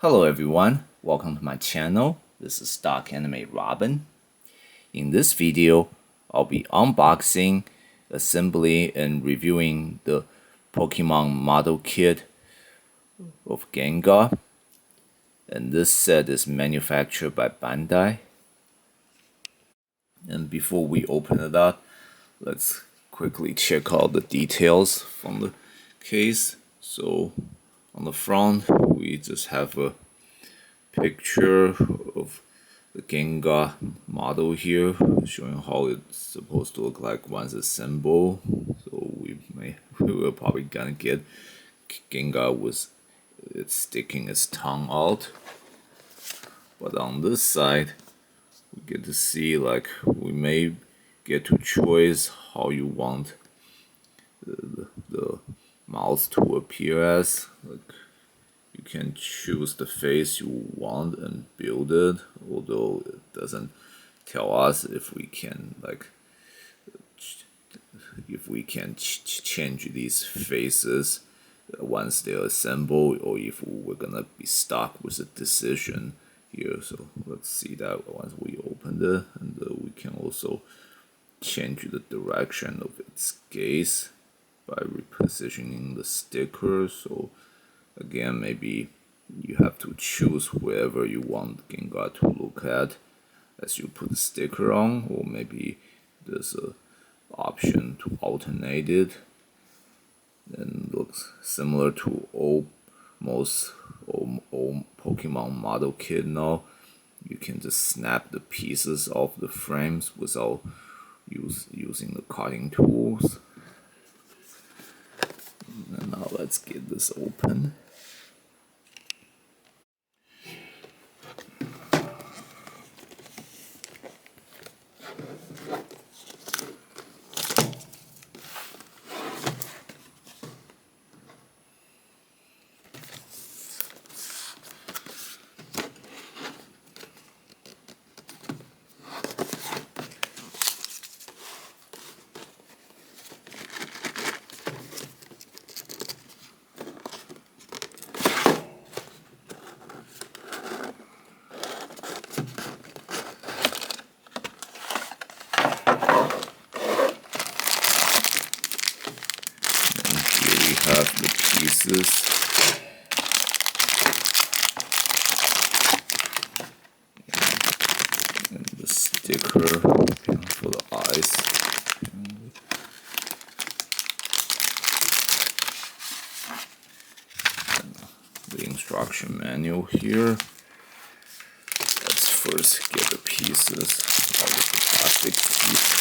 Hello everyone, welcome to my channel. This is Stock Anime Robin. In this video, I'll be unboxing, assembling, and reviewing the Pokemon model kit of Gengar. And this set is manufactured by Bandai. And before we open it up, let's quickly check out the details from the case. So on the front, we just have a picture of the Gengar model here, showing how it's supposed to look like once assembled. So we will probably gonna get Gengar with it sticking its tongue out. But on this side, we get to see like we may get to choose how you want the mouth to appear as. Like, you can choose the face you want and build it, although it doesn't tell us if we can change these faces once they're assembled, or if we're gonna be stuck with a decision here. So let's see that once we open it, and we can also change the direction of its gaze by repositioning the sticker. So again, maybe you have to choose wherever you want Gengar to look at as you put the sticker on, or maybe there's a option to alternate it. And looks similar to most all Pokemon model kit now. You can just snap the pieces off the frames without using the cutting tools. And now let's get this open. Have the pieces. And the sticker for the eyes. And the instruction manual here. Let's first get the pieces out of the plastic piece.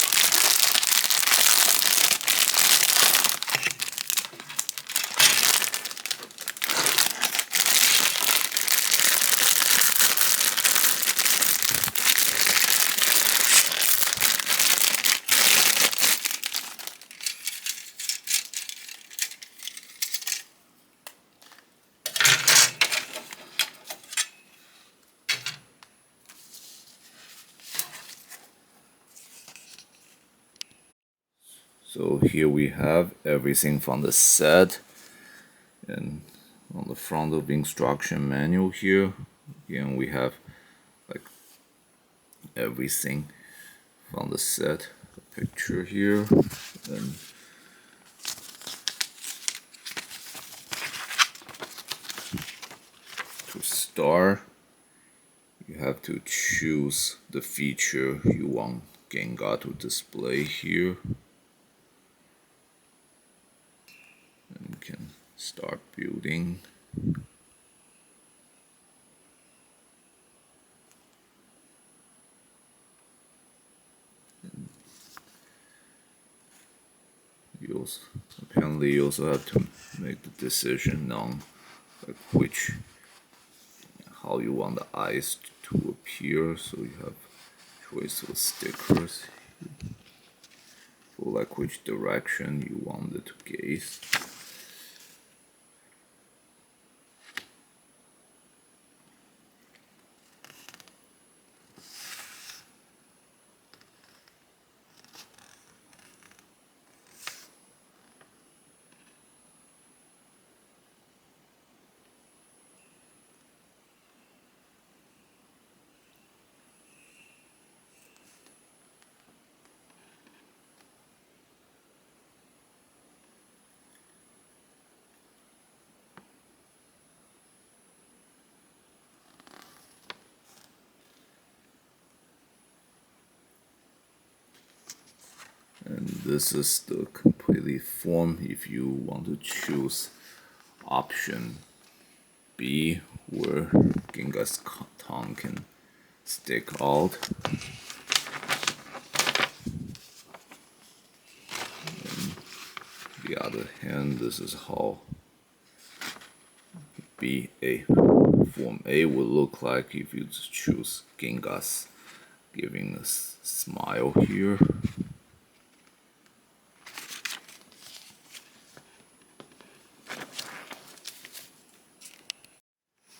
So here we have everything from the set, and on the front of the instruction manual here, again we have like everything from the set. A picture here, and to start, you have to choose the feature you want Gengar to display here. And you can start building. And apparently you also have to make the decision on like how you want the eyes to appear. So you have choice of stickers for like which direction you want it to gaze. this is the completely form. If you want to choose option B, where Gengar's tongue can stick out. On the other hand, this is how form A will look like if you choose Gengar's giving a smile here.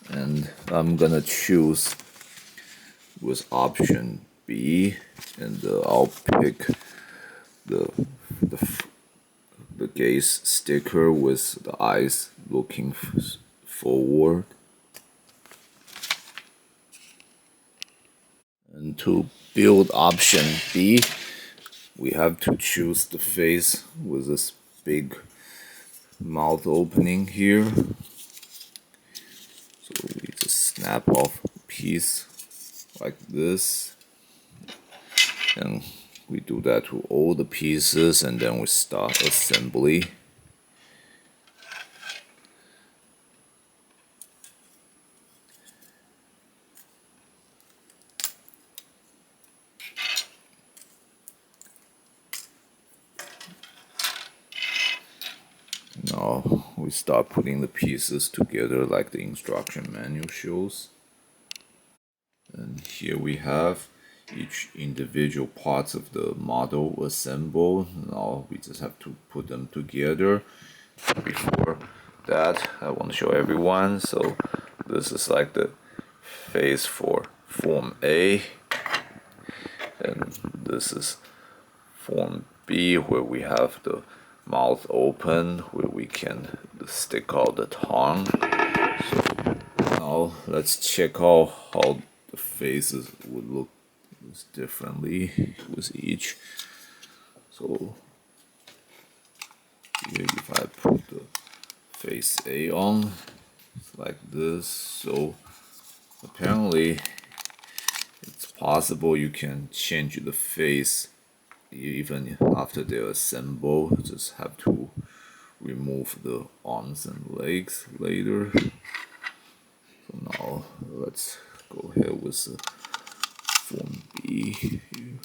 And I'm gonna choose with option B, and I'll pick the gaze sticker with the eyes looking forward. And to build option B, we have to choose the face with this big mouth opening here. So we just snap off a piece like this, and we do that to all the pieces, and then we start assembly. Now we start putting the pieces together like the instruction manual shows. And here we have each individual parts of the model assembled. Now we just have to put them together. Before that, I want to show everyone. So this is like the face for form A, and this is form B, where we have the mouth open, where we can stick out the tongue. So now let's check out how the faces would look differently with each. So here, if I put the face A on, it's like this. So apparently it's possible you can change the face even after they assemble. Just have to remove the arms and legs later. So now let's go ahead with the form B here.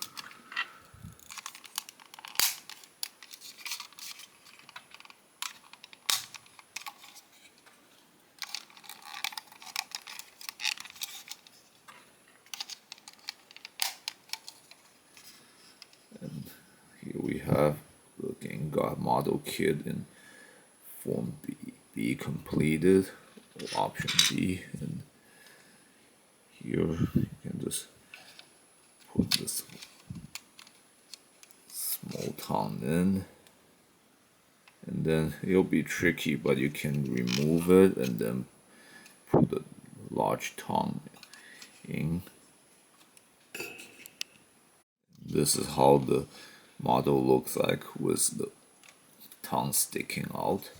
And here we have the Gengar model kit in form B completed, or option B. And here you can just put this small tongue in, and then it'll be tricky, but you can remove it and then put the large tongue in. This is how the model looks like with the tongue sticking out.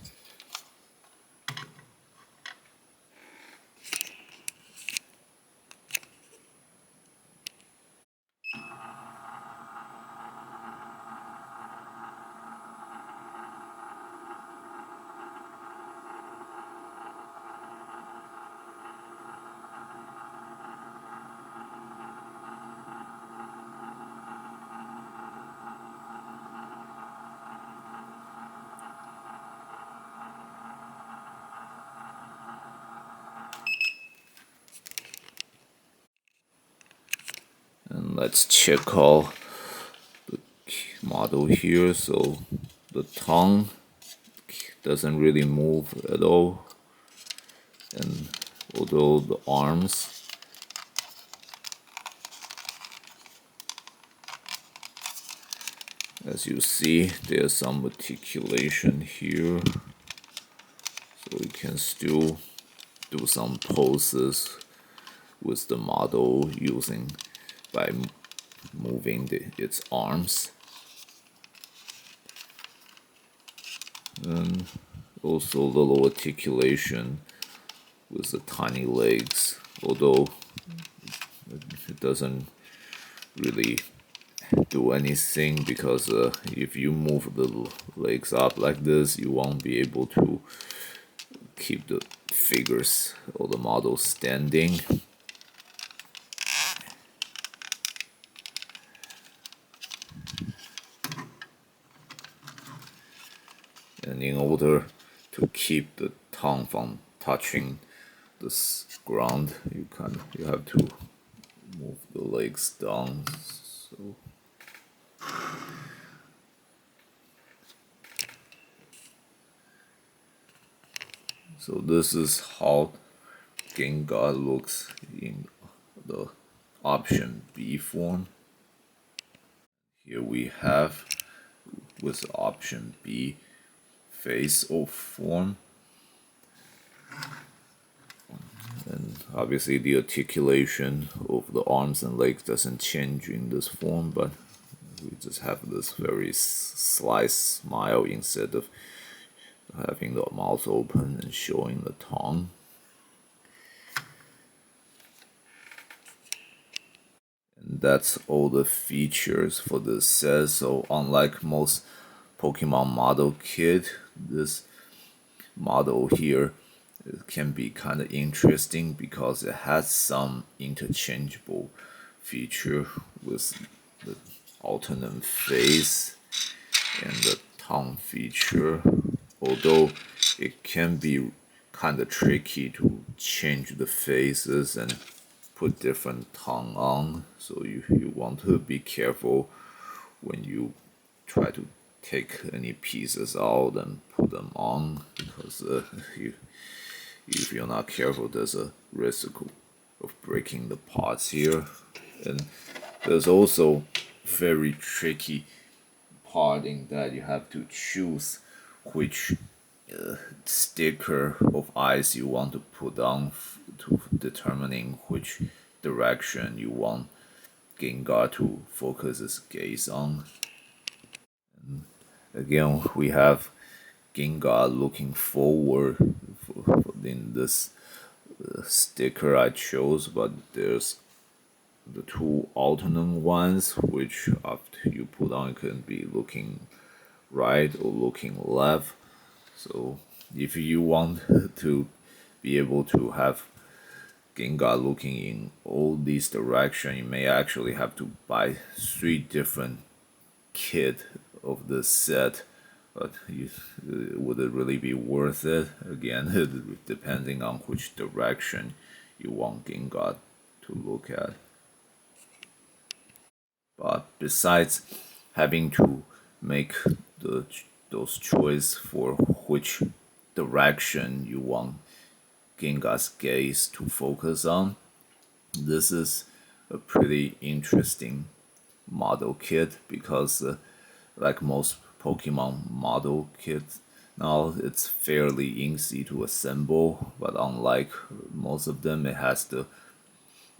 And let's check out the model here. So the tongue doesn't really move at all, and although the arms as you see, there's some articulation here, so we can still do some poses with the model using by moving its arms. And also little articulation with the tiny legs, although it doesn't really do anything, because if you move the legs up like this, you won't be able to keep the figures or the model standing. And in order to keep the tongue from touching this ground, you have to move the legs down. So this is how Gengar looks in the option B form. Here we have with option B face of form, and obviously the articulation of the arms and legs doesn't change in this form, but we just have this very sly smile instead of having the mouth open and showing the tongue. And that's all the features for this set. So unlike most Pokemon model kit, this model here can be kind of interesting because it has some interchangeable feature with the alternate face and the tongue feature, although it can be kind of tricky to change the faces and put different tongue on, so you want to be careful when you try to take any pieces out and put them on, because if you're not careful, there's a risk of breaking the parts here. And there's also very tricky part in that you have to choose which sticker of eyes you want to put on to determining which direction you want Gengar to focus his gaze on. And again, we have Gengar looking forward in this sticker I chose, but there's the two alternate ones, which after you put on, it can be looking right or looking left. So if you want to be able to have Gengar looking in all these directions, you may actually have to buy 3 different kit of this set. But would it really be worth it? Again, depending on which direction you want Gengar to look at. But besides having to make those choice for which direction you want Gengar's gaze to focus on, this is a pretty interesting model kit, because like most Pokemon model kits, now it's fairly easy to assemble, but unlike most of them, it has the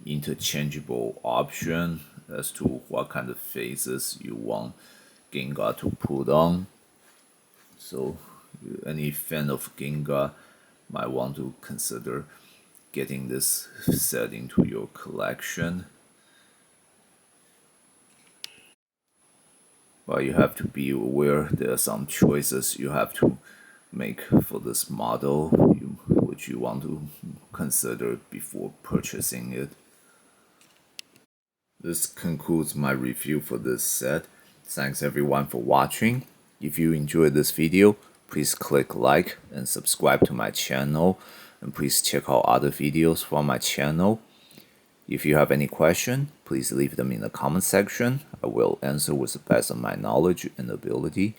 interchangeable option as to what kind of faces you want Gengar to put on. So any fan of Gengar might want to consider getting this set into your collection. But you have to be aware there are some choices you have to make for this model, which you want to consider before purchasing it. This concludes my review for this set. Thanks everyone for watching. If you enjoyed this video, please click like and subscribe to my channel, and please check out other videos from my channel. If you have any question, please leave them in the comment section. I will answer with the best of my knowledge and ability.